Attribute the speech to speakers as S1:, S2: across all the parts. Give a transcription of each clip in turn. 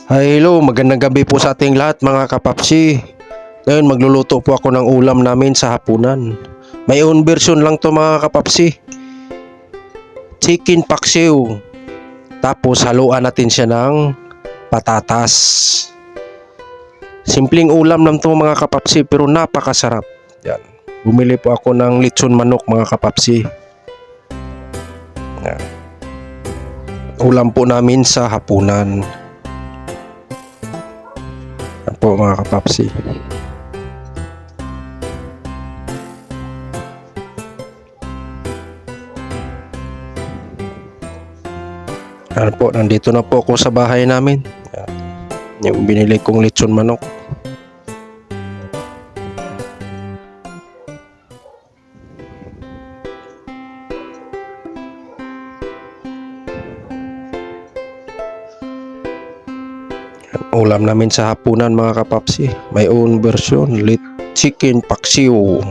S1: Hello, magandang gabi po sa ating lahat mga kapapsi. Ngayon magluluto po ako ng ulam namin sa hapunan. May own version lang to mga kapapsi. Chicken paksiw. Tapos haluan natin siya ng patatas. Simpleng ulam lang to mga kapapsi pero napakasarap. Yan. Bumili po ako ng lechon manok mga kapapsi. Yan. Ulam po namin sa hapunan. Po mga kapapsi. Ano po, nandito na po ako sa bahay namin. Yung binili kong lechon manok. Ulam namin sa hapunan mga kapapsi. May own version. Chicken paksiw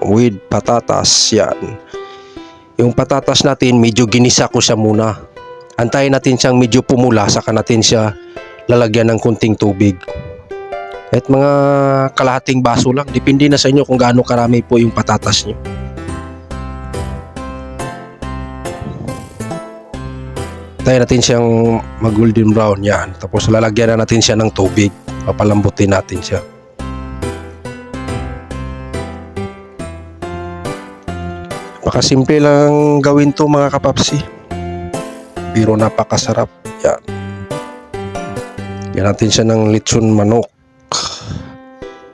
S1: with patatas. Yan. Yung patatas natin medyo ginisa ko siya muna. Antayin natin siyang medyo pumula. Saka natin siya lalagyan ng kunting tubig. At mga kalahating baso lang. Depende na sa inyo kung gaano karami po yung patatas nyo. Tayo natin siyang mag-golden brown yan. Tapos lalagyan na natin siya ng tubig. Papalambutin natin siya. Simple lang gawin to mga kapapsi. Pero napakasarap. Yan. Yan natin siya ng lechon manok.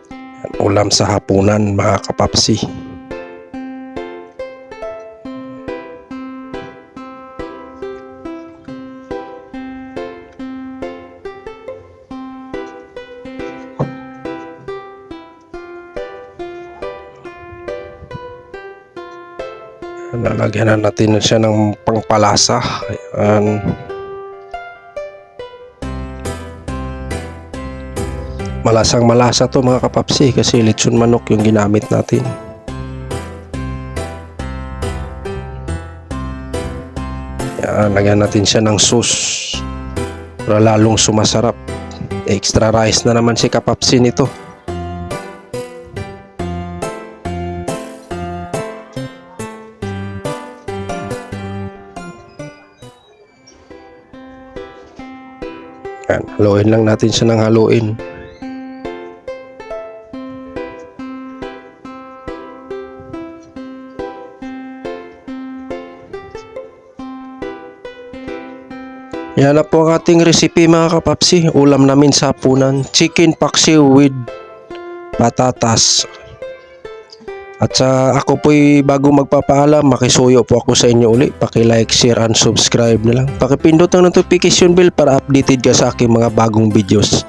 S1: Yan, ulam sa hapunan mga kapapsi. Lalagyan na natin siya ng pangpalasa. Ayan. Malasang malasa to mga kapapsi kasi lechon manok yung ginamit natin. Ayan, lagyan natin siya ng sauce para lalong sumasarap. Extra rice na naman si kapapsi nito. Yan, haluin lang natin siya ng haluin. Yan na po ang ating recipe mga kapapsi. Ulam namin sa hapunan. Chicken paksiw with patatas. At ako po'y bago magpapaalam, makisuyo po ako sa inyo uli. Paki-like, share, and subscribe na lang. Pakipindot ang notification bell para updated ka sa aking mga bagong videos.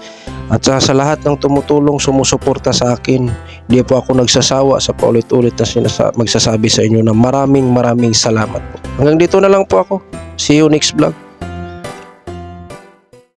S1: At sa lahat ng tumutulong, sumusuporta sa akin, hindi po ako nagsasawa sa paulit-ulit na magsasabi sa inyo na maraming salamat po. Hanggang dito na lang po ako. See you next vlog.